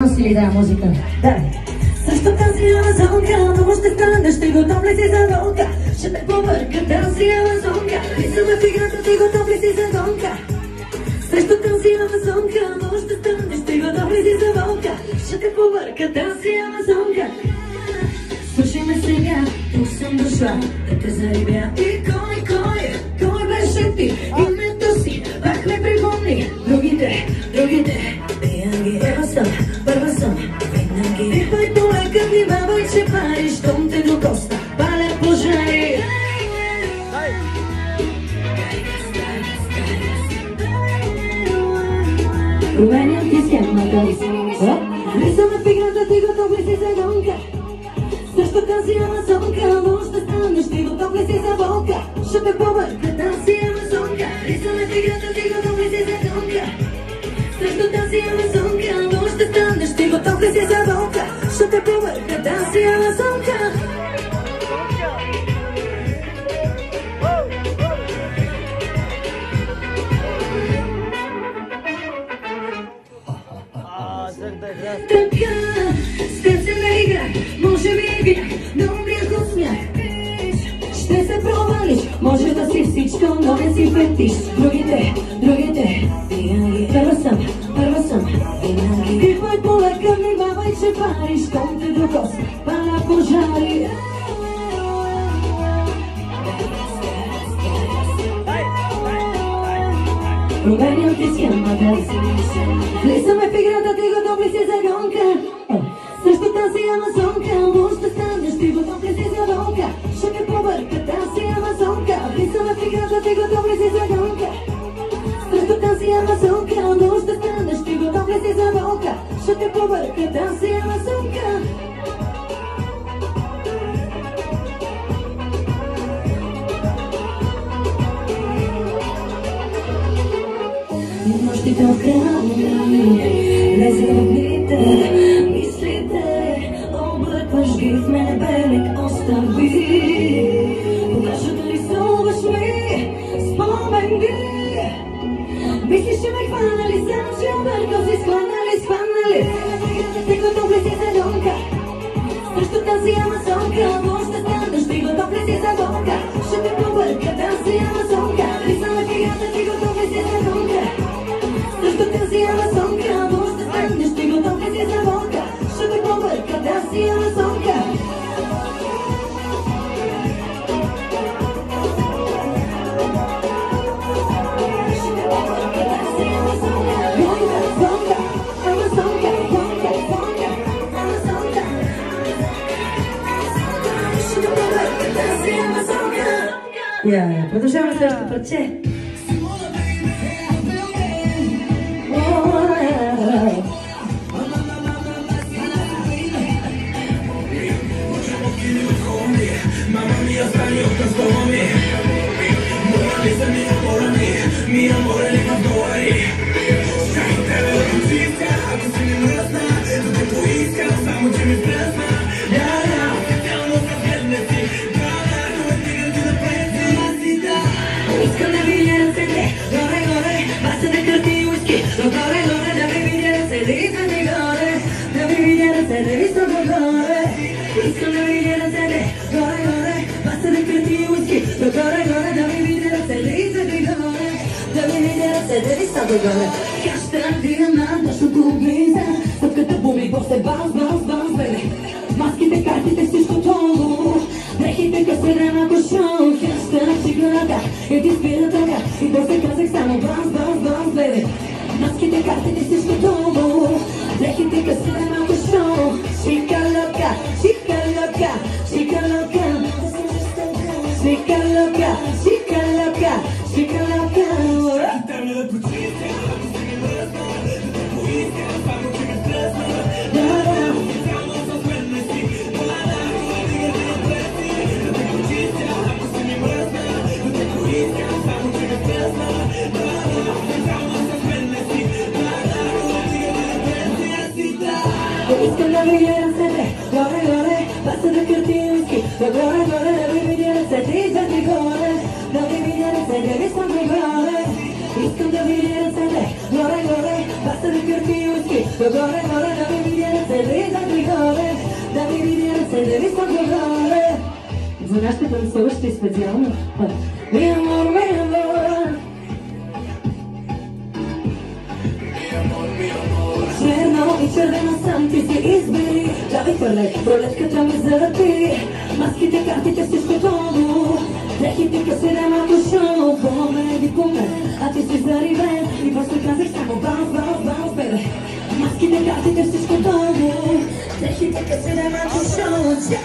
Си ли да музика? Да. Защо тази амазонка, много ще стане, ще готов ли си за гонка? Ще те побърка тази амазонка, влизаме в играта, ти готов ли си за гонка? Срещу тази амазонка, много ще стане, ще готов ли си за гонка? Ще те побърка тази амазонка. Слушай ме сега, тук съм дошла да те зарибя. И кой беше ти? Името си, пак ме припомни. Другите, винаги. Първа съм, винаги. И пой полека внимавай, че пари, щом те докоста, паля пожари. Променям ти схемата. Влизаме в играта, ти готов ли си за гонка? Също тази амазонка, но ще станеш, ти готов ли си за болка? Ще те побърка тази амазонка. Влизаме в играта, ти готов ли си за гонка? Също тази амазонка, но ще станеш, ти готов ли си за болка? Ще те побърка тази амазонка. Така, стецена игра, може би е вярх, но бях от смях. Ще се провалиш, може да си всичко, но не си фетиш. Другите, винаги. Първа съм, винаги. И пой полека внимавай, че париш, щом те докос, паля пожари. Променям ти схемата. Влизаме в играта, ти готов ли си за гонка? Срещу тази амазонка, но ще станеш, ти готов ли си за болка? Ще те побърка тази амазонка. Влизаме в играта, ти готов ли си за гонка? Срещу тази амазонка, но ще станеш, ти готов ли си за болка? Ще те побърка тази амазонка. Нощите охрани, лезе в дните, мислите, облъкваш ги в мене белек остави. Когато рисуваш ми спомени, мислиш, че ме хванали, само че объркал си, схванали. Ти готов ли си за гонка? Срещу тази амазонка, но ще станеш, ти готов ли си за гонка? Ще те побърка тази амазонка. Влизаме в играта, ти готов ли си за гонка? Срещу тази амазонка, но ще станеш, ти готов ли си за болка? Ще те побърка тази амазонка. Продължаваме следващото парче. Маските, картите, всичко това. Дрехите, късерена кошон. Хащана чигната и ти спира така. И после казах само банс, бебе. Маските, картите, всичко това. Дрехите, късерена кошон. Шика лока. Искам да видя себе, горе, паса да кърти уиски. Горе, да ви видя ръцете и двете горе. Да ви видя ръцете, ви съм горе. Искам да видя ръцете, горе, паса да кърти уиски. Горе, да ви видя За нашите танцуващи специално. Mi amor, mi amor. Черно и червено сам ти си избери. Давай хвърляй, ролетката ми залепи. Маските, картите, всичко долу. Дрехите, късиде, малко шоу. Помени по мен, а ти си заривен. И просто казах само баунс, баунс, баунс, бебе. Маските, картите, всичко долу. Дрехите, късиде, малко шоу.